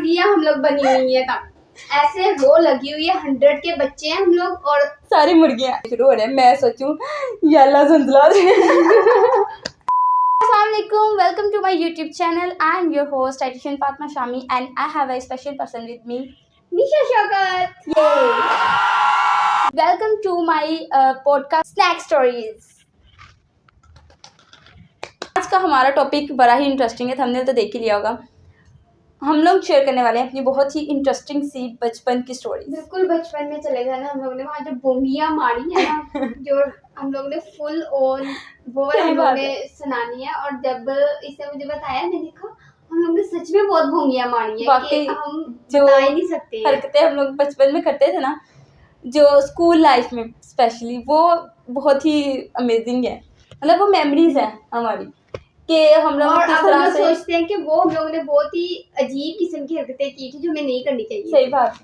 मुर्गियां हम लोग बनी हुई है। तब ऐसे रो लगी हुई है, 100 के बच्चे हैं हम लोग और सारी मुर्गियां शुरू हो रहे हैं। मैं सोचूं Yalla संतला Assalamualaikum, welcome to my YouTube channel. I am your host Aishan Fatma Shami and I have a special person with me, Nisha Shokat. Yay! Welcome to my podcast Snack Stories. आज का हमारा topic बड़ा ही interesting है, thumbnail तो देख ही लिया होगा। हम लोग शेयर करने वाले हैं अपनी बहुत ही इंटरेस्टिंग सी बचपन की स्टोरी। बिल्कुल बचपन में चले गए ना हम लोग ने, वहाँ जो बोंगियाँ मारी है ना जो हम लोग ने फुल ऑन वो हम लोग ने सुनानी है। और जब इसे मुझे बताया मैंने देखा हम लोग ने सच में बहुत भोंगियाँ मारी है कि हम बता ही नहीं सकते। हरकतें हम लोग बचपन में करते थे ना, जो स्कूल लाइफ में स्पेशली, वो बहुत ही अमेजिंग है। मतलब वो मेमोरीज है हमारी कि हम लोग किस तरह से सोचते हैं कि वो हम लोगों ने बहुत ही अजीब किस्म की हरकतें की थी जो हमें नहीं करनी चाहिए। सही बात।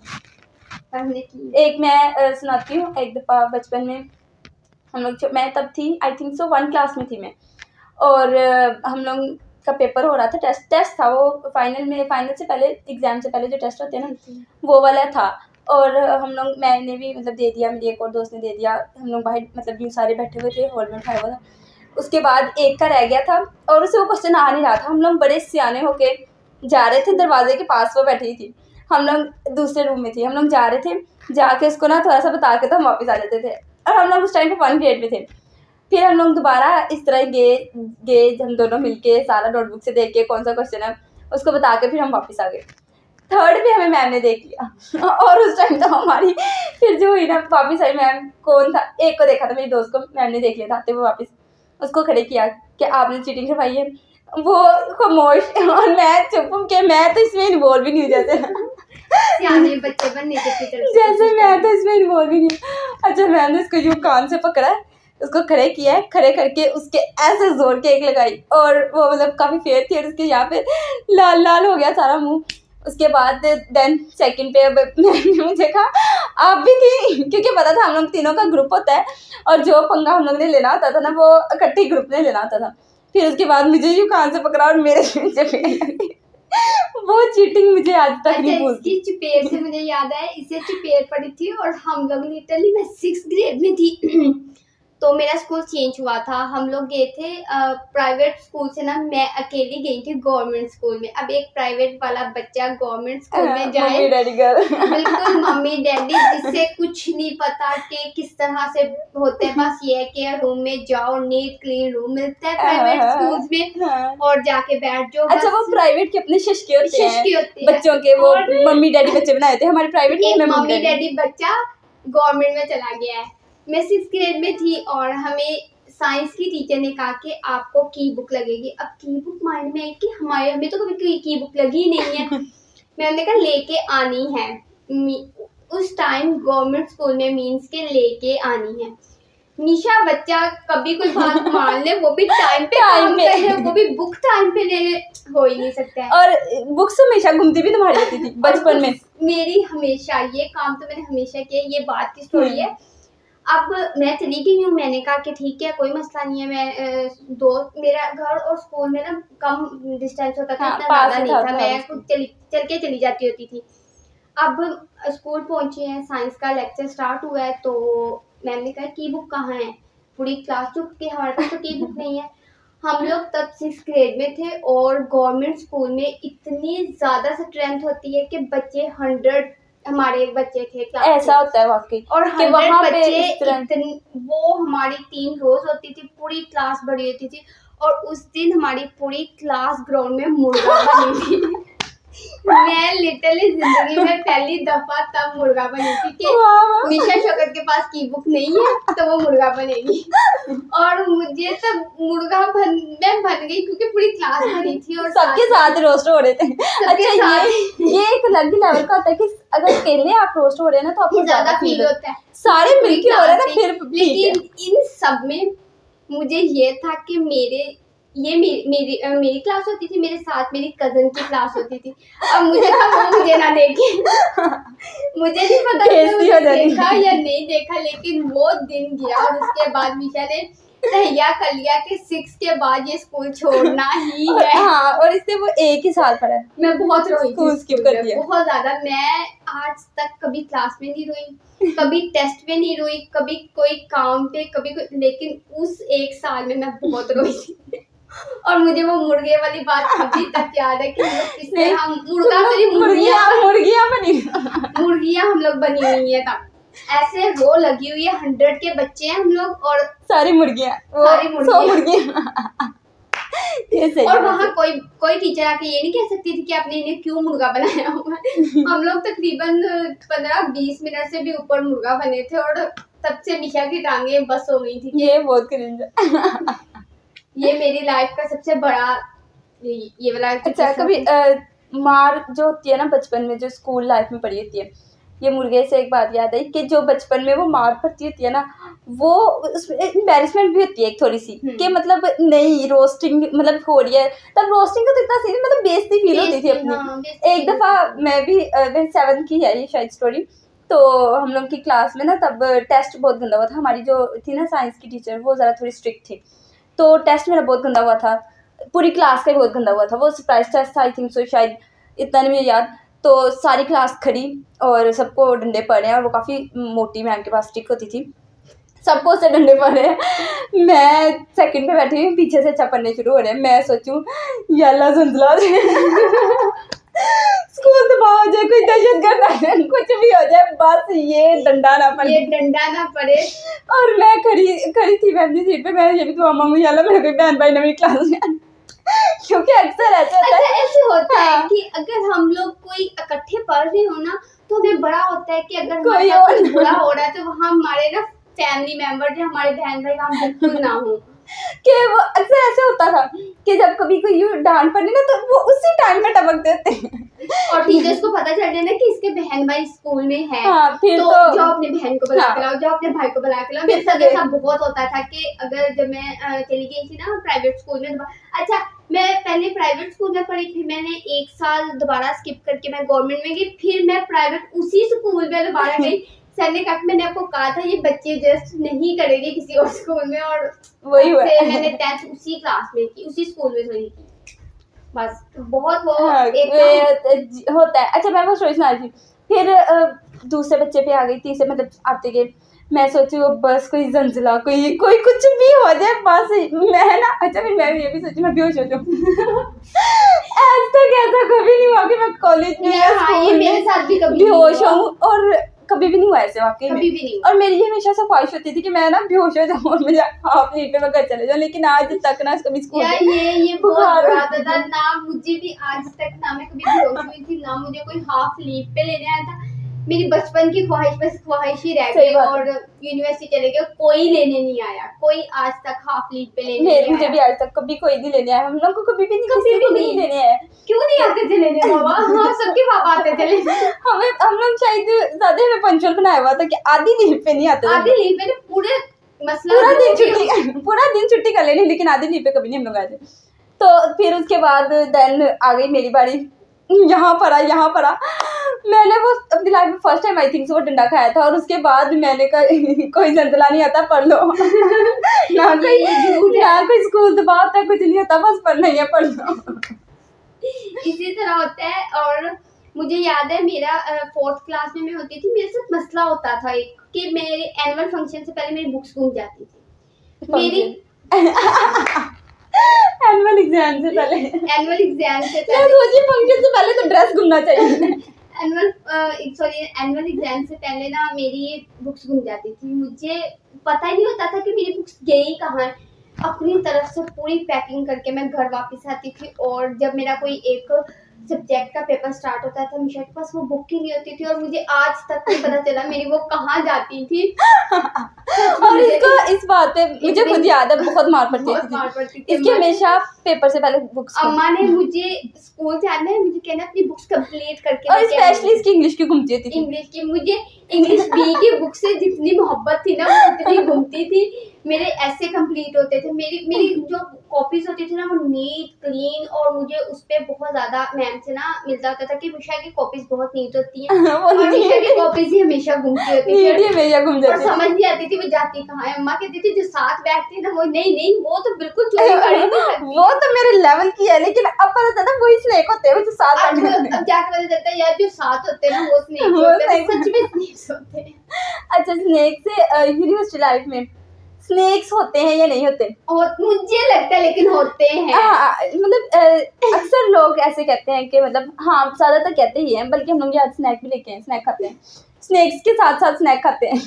हमने की। एक मैं सुनाती हूँ। एक दफ़ा बचपन में हम लोग, मैं तब थी आई थिंक सो 1 क्लास में थी मैं, और हम लोग का पेपर हो रहा था, टेस्ट था वो फाइनल से पहले, एग्जाम से पहले जो टेस्ट होते हैं ना वो वाला था। और हम लोग, मैंने भी मतलब दे दिया, मेरी एक और दोस्त ने दे दिया। हम लोग बाहर मतलब यूँ सारे बैठे हुए थे, हॉल में बैठा हुआ था। उसके बाद एक का रह गया था और उसे वो क्वेश्चन आ नहीं रहा था। हम लोग बड़े सियाने होके जा रहे थे, दरवाजे के पास वो बैठी थी, हम लोग दूसरे रूम में थे। हम लोग जा रहे थे, जाके उसको ना थोड़ा सा बता के तो हम वापस आ जाते थे। और हम लोग उस टाइम पे 1 ग्रेड में थे। फिर हम लोग दोबारा इस तरह गए हम दोनों मिलके, सारा नोटबुक से देख के कौन सा क्वेश्चन है उसको बता के फिर हम वापस आ गए। 3rd पे हमें मैम ने देख लिया और उस टाइम तो हमारी फिर जो हुई ना, वापस आई। मैम कौन था, एक को देखा था, मेरी दोस्त को मैम ने देख लिया था, तो वो वापस उसको खड़े किया कि आपने चीटिंग करवाई है। वो खामोश और मैं चुप कि मैं तो इसमें इन्वॉल्व ही नहीं हूँ, सियाने बच्चे बनने के जैसे मैं तो इसमें इन्वॉल्व ही नहीं। अच्छा, मैंने उसको यूँ कान से पकड़ा, उसको खड़े किया है, खड़े करके उसके ऐसे जोर के एक लगाई और वो मतलब काफ़ी फेयर थी और उसके यहाँ पे लाल लाल हो गया सारा मुंह। उसके बाद देन सेकंड पे अब मैंने मुझे कहा आप भी थी, क्योंकि पता था हम लोग तीनों का ग्रुप होता है और जो पंगा हम लोग ने लेना होता था ना वो इकट्ठे ग्रुप ने लेना होता था। फिर उसके बाद मुझे यूँ कान से पकड़ा और मेरे वो चीटिंग मुझे आज तक नहीं भूलती। चुपेर से मुझे याद आया, इसे चुपेर पड़ी थी और हम लोग लिटरली, मैं 6th ग्रेड में थी तो मेरा स्कूल चेंज हुआ था। हम लोग गए थे प्राइवेट स्कूल से ना, मैं अकेली गई थी गवर्नमेंट स्कूल में। अब एक प्राइवेट वाला बच्चा गवर्नमेंट स्कूल में जाए, मम्मी डैडी गर्ल बिल्कुल मम्मी डैडी, जिससे कुछ नहीं पता कि किस तरह से होते हैं। बस ये है कि रूम में जाओ, नीट क्लीन रूम मिलता है प्राइवेट स्कूल्स में और जाके बैठ जाओ। अच्छा, वो प्राइवेट के अपने शिशके होते हैं बच्चों के, वो मम्मी डैडी बच्चे बनाए थे। हमारे प्राइवेट में मम्मी डैडी बच्चा गवर्नमेंट में चला गया है। मैं 6th ग्रेड में थी और हमें साइंस की टीचर ने कहा कि आपको की बुक लगेगी। अब की बुक माइंड में आई कि हमें तो कभी की बुक लगी ही नहीं है। मैंने कहा लेके आनी है। उस टाइम गवर्नमेंट स्कूल में मीन्स के लेके आनी है। निशा बच्चा कभी कोई बात मान ले, वो भी टाइम पे काम करे, वो भी बुक टाइम पे ले हो ही नहीं सकता है। और बुक्स हमेशा घूमती भी तुम्हारी होती थी बचपन में। मेरी हमेशा, ये काम तो मैंने हमेशा किया। ये बात की स्टोरी है। अब मैं चली गई हूँ, मैंने कहा कि ठीक है कोई मसला नहीं है। मैं मेरा घर और स्कूल में ना कम डिस्टेंस होता था, इतना ज़्यादा नहीं था। मैं खुद चल के चली जाती होती थी। अब स्कूल पहुंचे हैं, साइंस का लेक्चर स्टार्ट हुआ है तो मैम ने कहा की बुक कहाँ है। पूरी क्लास चुप कि हमारे पास तो की बुक नहीं है। हम लोग तब 6th ग्रेड में थे और गवर्नमेंट स्कूल में इतनी ज़्यादा स्ट्रेंथ होती है कि बच्चे 100 हमारे एक बच्चे थे क्लास, ऐसा होता है वाकई। और 100 बच्चे, वो हमारी टीम रोज होती थी, पूरी क्लास बड़ी होती थी। और उस दिन हमारी पूरी क्लास ग्राउंड में मुर्गा बनी थी। मैं लिटरली जिंदगी में पहली दफा तब मुर्गा बनी थी कि निशा शौकत के पास की बुक नहीं है तो वो मुर्गा बनेगी। और मुझे तब मैं बन गई क्योंकि पूरी क्लास बनी थी और सबके साथ रोस्ट हो रहे थे। अच्छा, ये एक अलग ही लेवल का होता है कि अगर अकेले आप रोस्ट हो रहे हैं ना तो आपको ज्यादा फील होता है, सारे मिलके हो रहे हैं ना फिर। लेकिन इन सब में मुझे ये था कि मेरी क्लास होती थी, मेरे साथ मेरी कजन की क्लास होती थी। अब मुझे था वो मुझे ना देखे मुझे नहीं पता मुझे देखा या नहीं देखा, लेकिन वो दिन गया और उसके बाद निशा ने तैयार कर लिया कि 6 के बाद ये स्कूल छोड़ना ही और है। हाँ, और इससे वो एक ही साल पढ़ा है। मैं बहुत रोई थी स्कूल skip स्कूल कर में, दिया। बहुत ज्यादा। मैं आज तक कभी क्लास में नहीं रोई, कभी टेस्ट में नहीं रोई, कभी कोई काम पे, कभी कोई, लेकिन उस एक साल में मैं बहुत रोई थी। और मुझे वो मुर्गे वाली बात अभी तक याद है कि हम लोग किस नहीं, तरह मुर्गा तो नहीं, मुर्गियाँ बनी। मुर्गियां हम लोग बनी हुई है तब। ऐसे रो लगी हुई है, 100 के बच्चे हैं हम लोग और सारी मुर्गियाँ, सारी 100 मुर्गियाँ। ये सही और है वहाँ वैसे। कोई टीचर आके ये नहीं कह सकती थी कि आपने इन्हें क्यों मुर्गा बनाया हुआ है। हम लोग तकरीबन 15-20 मिनट से भी ऊपर मुर्गा बने थे और तब से निशा की टांगे बस हो गई थी कि ये बहुत क्रिंज है। ये मेरी लाइफ का सबसे बड़ा ये वाला। अच्छा, कभी मार जो होती है ना बचपन में, जो स्कूल लाइफ में पड़ी होती है, ये मुर्गे से एक बात याद आई कि जो बचपन में वो मार पड़ती होती है ना, वो उसमें एम्बैरेसमेंट भी होती है एक थोड़ी सी कि मतलब नहीं रोस्टिंग मतलब हो रही है, तब रोस्टिंग का तो इतना सीन मतलब बेइज्जती फील होती थी अपनी। हाँ, एक दफ़ा मैं भी 7th की है ये शायद स्टोरी, तो हम लोग की क्लास में ना तब टेस्ट बहुत गंदा हुआ था। हमारी जो थी ना साइंस की टीचर, वो ज़रा थोड़ी स्ट्रिक्ट थी, तो टेस्ट मेरा बहुत गंदा हुआ था, पूरी क्लास का बहुत गंदा हुआ था। वो सरप्राइज टेस्ट था आई थिंक सो, शायद इतना नहीं मुझे याद। तो सारी क्लास खड़ी और सबको डंडे पड़े हैं, और वो काफ़ी मोटी मैम के पास स्टिक होती थी, सबको उससे डंडे पड़े हैं। मैं सेकंड पे बैठी हुई, पीछे से अच्छा पढ़ने शुरू हो रहे हैं। मैं सोचूं याला झुंझला स्कूल तबाह हो जाए, कोई दहशतगर्द आ जाए, कुछ भी हो जाए, बस ये डंडा ना पड़े, ये डंडा ना पड़े। और मैं खड़ी थी मैम की सीट पे, मैं ये भी दुआ मांगू याला मेरे कोई बहन भाई नवी क्लास में। क्योंकि अक्सर ऐसा होता है, ऐसे होता है हाँ। कि अगर हम लोग कोई इकट्ठे पढ़ रहे हो ना, तो हमें बड़ा होता है कि अगर कोई हमारे साथ और कुछ बुरा हो रहा है तो वहाँ हमारे ना फैमिली मेंबर जो हमारे बहन भाई वहाँ बिल्कुल ना हो। कि वो अक्सर ऐसे होता था कि जब कभी कोई यूँ डांट पड़ी ना, तो वो उसी टाइम में टपक देते हैं। और टीचर्स को पता चल जाए ना कि इसके बहन भाई स्कूल में है, हाँ, फिर तो तो जो अपने बहन को बुला हाँ। के लाओ, जो अपने भाई को बुला के लाओ। मेरे साथ ऐसा बहुत होता था कि अगर जब मैं चली गई थी ना प्राइवेट स्कूल में, अच्छा मैं पहले प्राइवेट स्कूल में पढ़ी, फिर मैंने 1 साल दोबारा स्किप करके मैं गवर्नमेंट में गई, फिर मैं प्राइवेट उसी स्कूल में दोबारा गई। सर ने कहा, मैंने आपको कहा था ये बच्चे जस्ट नहीं करेंगे किसी और स्कूल में, और वही हुआ। मैंने 10th उसी क्लास में की, उसी स्कूल में थोड़ी की। बस बहुत वो हाँ, एक होता है। अच्छा, मैं वो स्टोरी सुना रही थी, फिर दूसरे बच्चे पे आ गई, तीसरे मतलब आते गए, मैं सोची वो बस कोई जंजला, कोई कुछ भी हो जाए बस मैं ना। अच्छा, फिर मैं ये भी सोची मैं बेहोश हो जाऊँ। आज तक ऐसा कभी नहीं हुआ कि मैं कॉलेज में या हाँ, ये स्कूल मेरे में साथ भी कभी बेहोश हूँ, और कभी भी नहीं हुआ ऐसे वाकई में। कभी भी नहीं। और मेरी ये हमेशा से ख्वाहिश होती थी कि मैं ना बेहोश हो जाऊँ और मुझे हाफ लीव पे मैं घर चले जाऊँ, लेकिन आज तक ना कभी स्कूल यार ये बहुत बुरा था ना, मुझे भी आज तक ना मैं कभी बेहोश हुई थी, ना मुझे कोई हाफ लीव पे लेने आया था। मेरी बचपन की ख्वाहिश बस ख्वाहिश ही रह गई, और यूनिवर्सिटी चले गए, कोई लेने नहीं आया, कोई आज तक हाफ लीव पे लेने नहीं आया। मुझे भी आज तक कभी कोई नहीं लेने आया, हम लोग को कभी भी नहीं लेने आया। क्यों नहीं आते थे लेने बाबा? हाँ, सबके पापा आते थे लेने। हम लोग शायद ज्यादा हमें पंचुअल बनाया हुआ था कि आधी लीव पे नहीं आते थे। आधी लीव पे पूरे मसला पूरा दिन छुट्टी कर लेनी, लेकिन आधी लीव पे कभी नहीं हम लोग आए थे। तो फिर उसके बाद देन आ गई मेरी बारी, यहाँ पढ़ा। मैंने वो अपनी लाइफ में फर्स्ट टाइम आई थिंक वो डंडा खाया था, और उसके बाद मैंने कहा कोई जंजला नहीं आता, पढ़ लो। ना कोई स्कूल दबाव होता, कुछ नहीं होता, बस पढ़ना ही है, पढ़ लो। इसी तरह होता है। और मुझे याद है मेरा 4th क्लास में मैं होती थी, मेरे साथ मसला होता था एक कि मेरे एनुअल फंक्शन से पहले मेरी बुक्स गुम जाती थी। मेरी एनुअल एग्जाम से पहले फंक्शन से पहले तो ड्रेस घूमना चाहिए। एनुअल एग्जाम से पहले ना मेरी बुक्स गुम जाती थी, मुझे पता ही नहीं होता था कि मेरी बुक्स गई कहाँ है। अपनी तरफ से पूरी पैकिंग करके मैं घर वापस आती थी, और जब मेरा कोई एक सब्जेक्ट का पेपर स्टार्ट होता था, मिशा के पास वो बुक ही नहीं होती थी, और मुझे आज तक नहीं पता चला मेरी वो कहाँ जाती थी। और इस बात पे मुझे खुद याद है, बहुत मार पड़ती थी इसके, हमेशा पेपर से पहले बुक्स। अम्मा ने मुझे स्कूल जाना है, मुझे कहना अपनी बुक्स कंप्लीट करके, और स्पेशली इसकी इंग्लिश की घूमती थी। इंग्लिश की, मुझे इंग्लिश बी की बुक से जितनी मोहब्बत थी ना वो उतनी घूमती थी। मेरे ऐसे कंप्लीट होते थे, मेरी मेरी जो कॉपीज होती थी ना वो नीट क्लीन, और मुझे उस पे बहुत ज्यादा मैम से ना मिलता होता था कि मिशा की कॉपीज बहुत नीट होती हैं और मिशा की कॉपीज ही हमेशा घूमती होती थी और समझ नहीं आती थी वो जाती कहाँ है। अम्मा कहती थी जो साथ बैठती है ना वो नहीं वो तो बिल्कुल चोरी कर नहीं सकती। वो तो मेरे लेवल की है, लेकिन अब पता चलता वही स्नेक होते हैं वो जो साथ अब जाके पता चलता है यार जो साथ होते हैं ना वो स्नेक्स होते हैं, सच में स्नेक्स होते हैं। अच्छा, स्नेक से यूनिवर्सिटी लाइफ में स्नेक्स होते हैं या नहीं होते? और मुझे लगता है लेकिन होते हैं। मतलब अक्सर लोग ऐसे कहते हैं कि मतलब हाँ ज्यादातर कहते ही हैं, बल्कि हम लोग आज स्नैक भी लेके हैं, स्नैक खाते हैं, स्नैक्स के साथ साथ स्नैक खाते हैं।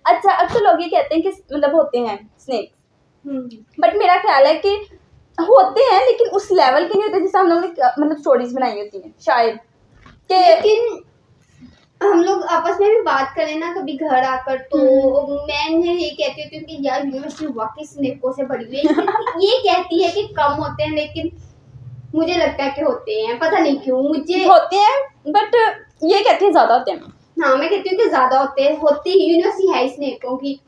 अच्छा, अक्सर लोग ये कहते हैं कि मतलब होते हैं स्नैक्स, बट मेरा ख्याल है कि होते हैं लेकिन उस लेवल के नहीं होते जैसे हम लोग ने मतलब स्टोरीज बनाई होती हैं शायद कि। लेकिन हम लोग आपस में भी बात करें ना कभी घर आकर तो मैं ये कहती होती हूँ कि यार यूनिवर्सिटी वाकई स्नेकों से भरी हुई है। ये कहती है कि कम होते हैं लेकिन मुझे लगता है कि होते हैं, पता नहीं क्यों मुझे होते हैं, बट ये कहती है ज्यादा होते हैं। हाँ मैं कहती हूँ कि ज्यादा होते हैं, होती यूनिवर्सिटी है स्नेकों की।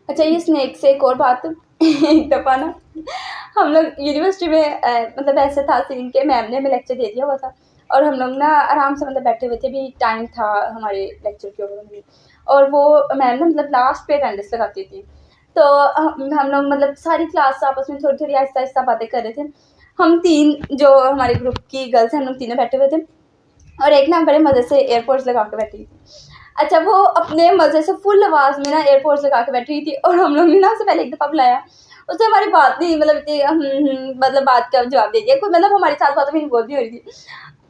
अच्छा, ये स्नेक से एक और बात एक दफ़ा ना हम लोग यूनिवर्सिटी में मतलब ऐसे था सीन के मैम ने हमें लेक्चर दे दिया हुआ था और हम लोग ना आराम से मतलब बैठे हुए थे, भी टाइम था हमारे लेक्चर के ऊपर, और वो मैम ना मतलब लास्ट पे अटेंडेंस लगाती थी। तो हम लोग मतलब सारी क्लास आपस में थोड़ी थोड़ी आहिस्ता आहिस्ता बातें कर रहे थे। हम तीन जो हमारे ग्रुप की गर्ल्स हैं हम लोग तीनों बैठे हुए थे और एक ना बड़े मज़े से एयरपोर्ट्स लगा के बैठी थी। अच्छा, वो अपने मज़े से फुल आवाज़ में ना एयरपोर्ट्स लगा के बैठी हुई थी और हम लोग ने ना उससे पहले एक दफ़ा बुलाया, उससे हमारी बात नहीं मतलब इतनी मतलब बात का जवाब दे दिया, कोई मतलब हमारे साथ बात भी बोल नहीं हो रही थी।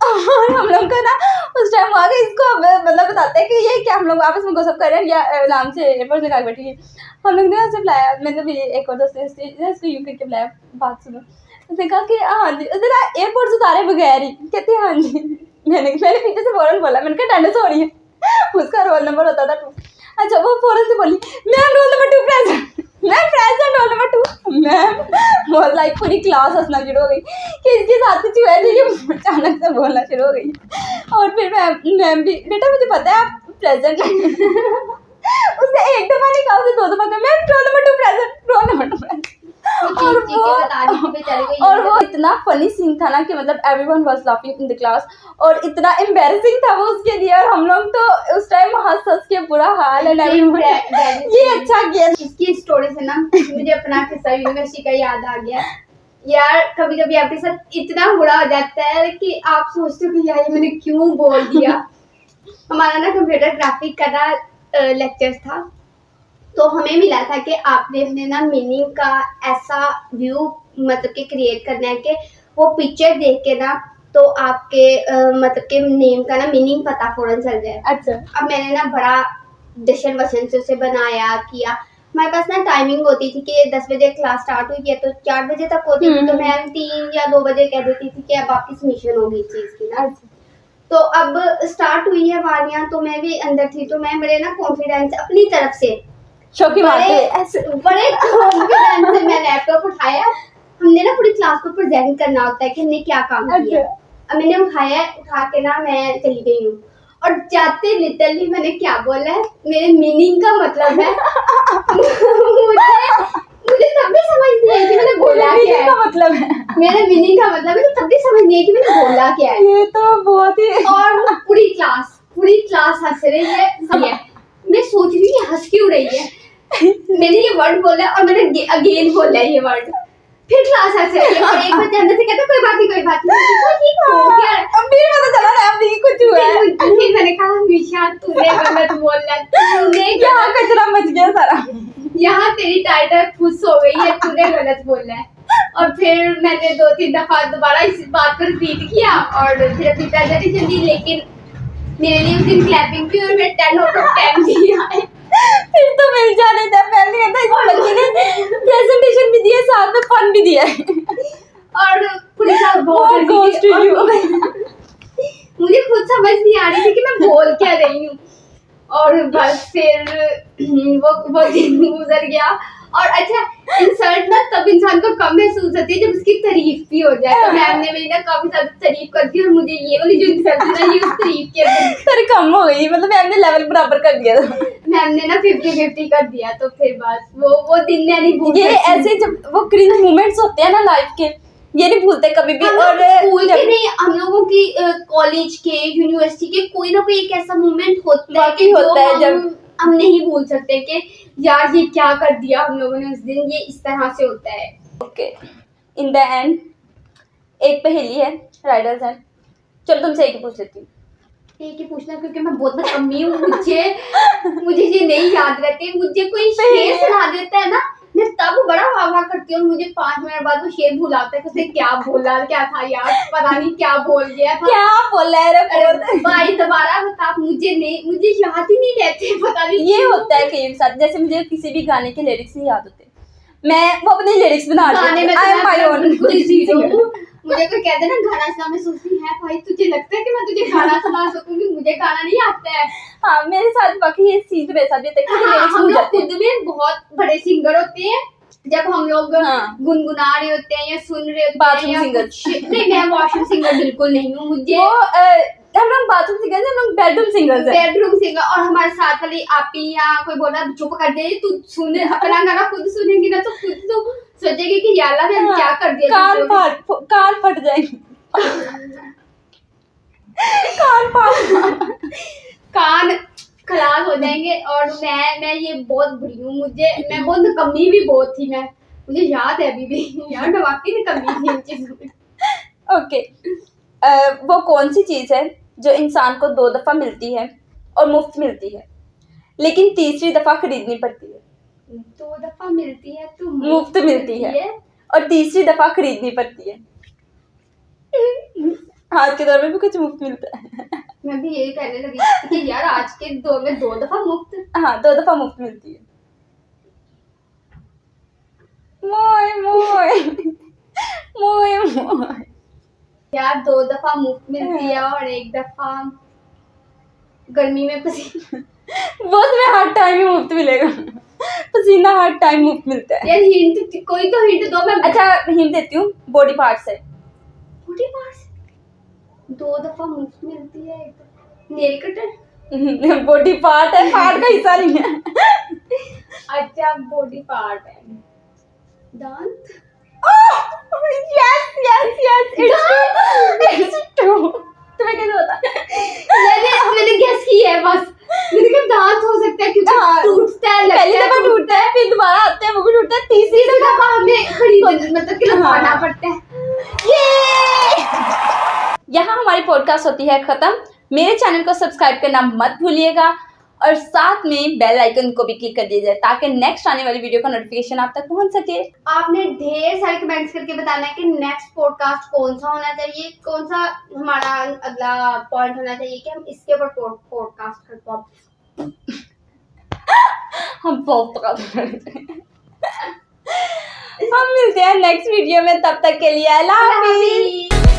और हम लोग का ना उस टाइम आ गए इसको मतलब बताते हैं कि ये क्या हम लोग आपस में गॉसिप कर रहे हैं या आराम से एयरपोर्ट्स लगा के बैठी हुई। हम लोग ने उससे बुलाया, मतलब ये एक और दोस्त ने उसको यूँ करके बुलाया, बात सुनो। उसने कहा कि हाँ जी, उसने ना एयरपोर्ट्स उतारे बगैर ही कहते हाँ जी। मैंने पीछे से फ़ौरन बोला, मैंने कहा अटेंडेंस हो रही है। उसका रोल नंबर होता था 2। अच्छा, वो फ़ौरन से बोली ma'am roll number 2 present, ma'am present roll number 2। Ma'am बहुत लाइक पूरी क्लास हंसना शुरू हो गई कि इसके साथ कुछ हुआ है, ये अचानक से बोलना शुरू हो गई। और फिर मैम भी बेटा मुझे पता है आप प्रेजेंट। उसने एक दफ़ा नहीं कहा, उसने 2 दफ़ा कहा ma'am roll number 2 present, roll number 2 present. और वो इतना फनी सीन था ना कि मतलब everyone was laughing in the class और इतना एम्बैरेसिंग था वो उसके लिए, और हम लोग तो उस टाइम हंस हंस के बुरा हाल है। ये अच्छा किया। इसकी स्टोरी से ना मुझे अपना किस्सा यूनिवर्सिटी का याद आ गया यार। कभी कभी आपके साथ इतना बुरा हो जाता है कि आप सोचते हो कि यार मैंने क्यों बोल दिया। हमारा ना कंप्यूटर ग्राफिक का ना लेक्चर था, तो हमें मिला था कि आपने अपने ना मीनिंग का ऐसा व्यू मतलब कि क्रिएट करना है कि वो पिक्चर देख के ना तो आपके मतलब के नेम का ना मीनिंग पता फौरन चल जाए। अच्छा, अब मैंने ना बड़ा जश्न वशन से उसे बनाया किया। हमारे पास ना टाइमिंग होती थी कि 10 बजे क्लास स्टार्ट हुई है तो 4 बजे तक होती थी, तो मैम 3 या 2 बजे कह देती थी कि अब आपकी सबमिशन होगी इस चीज़ की ना। तो अब स्टार्ट हुई है वारियाँ, तो मैं भी अंदर थी, तो मैं बड़े ना कॉन्फिडेंस अपनी तरफ से बड़े कॉन्फिडेंस से मैं लैपटॉप उठाया। हमने ना पूरी क्लास को प्रेजेंट करना होता है कि हमने क्या काम किया। अब मैंने उठा के ना मैं चली गई हूँ, और जाते लिटरली मैंने क्या बोला है, मेरे मीनिंग का मतलब है मुझे तब भी समझ नहीं आई कि मैंने बोला क्या है। मतलब है मेरे मीनिंग का मतलब है, तब भी समझ नहीं आई कि मैंने बोला क्या है। ये तो बहुत ही और पूरी क्लास हंस रही है। मैं सोच रही हूँ हंस क्यों रही है। मैंने ये वर्ड बोला और मैंने अगेन बोला ये वर्ड, फिर क्लास हंस रही है। और एक बच्चे अंदर से कहता कोई बात नहीं हो गया। अब भी पता चला ना अब ये कुछ हुआ है। फिर मैंने कहा हमेशा तूने गलत बोला, तूने यहाँ कचरा मच गया सारा, यहाँ तेरी टाइटल खुश हो गई है, तूने गलत बोला है। और फिर मैंने 2-3 दफा दोबारा इस बात को रिपीट किया और फिर अपनी प्रेजेंटेशन दी, लेकिन मेरे लिए उस दिन क्लैपिंग की और मैं 10 आउट ऑफ 10 दिया है। फिर तो मिल जाने था, पहले कहता इस बच्चे ने प्रेजेंटेशन भी दिया साथ में फन भी दिया है। और पूरी क्लास बहुत गोस टू यू। मुझे खुद समझ नहीं आ रही थी कि मैं बोल क्या रही हूँ। और बस फिर वो दिन गुजर गया और अच्छा इंसल्ट ना तब इंसान को कम महसूस होती है जब उसकी तारीफ भी हो जाए। तो मैम ने मेरी ना काफी ज्यादा तारीफ कर दी और मुझे ये वाली जो इंसल्ट है ना ये उस तारीफ के अंदर फिर कम हो गई, मतलब मैम ने लेवल बराबर कर दिया था। मैम ने ना 50-50 कर दिया। तो फिर बस वो दिन मैं नहीं भूल ये सकती। ऐसे जब वो क्रिंज मोमेंट्स होते हैं ना लाइफ के, ये नहीं भूलते कभी भी। हम और स्कूल जब के नहीं, हम लोगों की कॉलेज के, यूनिवर्सिटी के कोई ना कोई एक ऐसा मोमेंट होता है बाकी कि होता है जो जब हम नहीं भूल सकते कि यार ये क्या कर दिया हम लोगों ने उस दिन, ये इस तरह से होता है। ओके, इन द एंड एक पहेली है, राइडर्स एंड, चलो तुमसे एक ही पूछ लेती हूँ। एक ही पूछना क्योंकि मैं बहुत बदतमी हूँ, मुझे ये नहीं याद रहती। मुझे कोई शेर सुना देता है ना, मैं तब बड़ा वाह करती हूँ, मुझे 5 मिनट बाद वो शेर भुलाता है कि उसने क्या बोला, क्या था यार, पता नहीं क्या बोल गया था, क्या बोला है रे बोल। अरे भाई दोबारा बता, मुझे याद ही नहीं रहते, पता नहीं ये होता है कई के साथ, जैसे मुझे किसी भी गाने के लिरिक्स नहीं याद होते, मैं वो अपने लिरिक्स बना गाने में आई एम माय ओन। बिल्कुल जीरो हूँ। मुझे कोई कहते ना गाना सुना, मैं सोचती है भाई तुझे लगता है कि मैं तुझे गाना सुना सकूंगी, मुझे गाना नहीं आता है। हाँ मेरे साथ बाकी ये चीज मेरे साथ भी होता है कि हाँ, लिरिक्स हम भूल लोग जाते हैं। खुद में बहुत बड़े सिंगर होते हैं जब हम लोग हाँ। गुनगुना रहे होते हैं या सुन रहे होते हैं बाथरूम या सिंगर। कुछ। नहीं, मैं वॉशरूम सिंगर बिल्कुल नहीं हूँ। मुझे वो हम लोग बाथरूम सिंगर्स हैं, हम लोग बेडरूम सिंगर्स हैं। Bedroom singer. और हमारे साथ वाली आपी या कोई बोल रहा चुप कर दे, तू सुन, अपना गाना खुद सुनेगी ना तो खुद तो सोचेगी कि यार मैंने क्या कर दिया। कान फट जाएंगे। कान खराब हो जाएंगे। और मैं ये बहुत बुरी हूँ, मैं बहुत निकम्मी भी बहुत थी। मुझे याद है अभी भी यार, मैं वाकई निकम्मी थी इन चीजों में। ओके, वो कौन सी चीज है जो इंसान को 2 दफा मिलती है और मुफ्त मिलती है, लेकिन तीसरी दफा खरीदनी पड़ती है? 2 दफा मिलती है तो मुफ्त मिलती है और तीसरी दफा खरीदनी पड़ती है। आज के दौर में भी कुछ मुफ्त मिलता है। मैं भी यही कहने लगी थी कि यार आज के दौर में 2 दफा मुफ्त। हाँ 2 दफा मुफ्त मिलती है। मोए मोए मोए मोए यार 2 दफा मुफ्त मिलती है और 1 दफा गर्मी में पसीना। वो तुम्हें हर टाइम ही मुफ्त मिलेगा, पसीना हर टाइम मुफ्त मिलता है। यार हिंट, कोई तो हिंट दो। मैं अच्छा हिंट देती हूँ, बॉडी पार्ट्स है। बॉडी पार्ट्स 2 दफा मुफ्त मिलती है। Nail cutter. बॉडी पार्ट है, पार्ट का हिस्सा नहीं है। अच्छा बॉडी पार्ट है। दांत। Yes yes yes, it's true. तुम्हें कैसे पता? मैंने गेस की है बस। मैंने कहा दांत हो सकता है क्योंकि हाँ, टूटता है, लगता पहली है, दफा टूटता है, फिर दोबारा आता है, वो भी टूटता है, तीसरी दफा हमें खरीद मतलब कि लगाना पड़ता है। यहाँ हमारी पॉडकास्ट होती है खत्म। मेरे चैनल को सब्सक्राइब करना मत भूलिएगा और साथ में बेल आइकन को भी क्लिक कर दीजिए ताकि नेक्स्ट आने वाली वीडियो का नोटिफिकेशन आप तक पहुंच सके। आपने ढेर सारे कमेंट्स करके बताना है कि नेक्स्ट पॉडकास्ट कौन सा होना चाहिए, कौन सा हमारा अगला पॉइंट होना चाहिए कि हम इसके ऊपर पॉडकास्ट कर पाए। हम बहुत हम मिलते हैं नेक्स्ट वीडियो में, तब तक के लिए अल्लाह हाफिज़।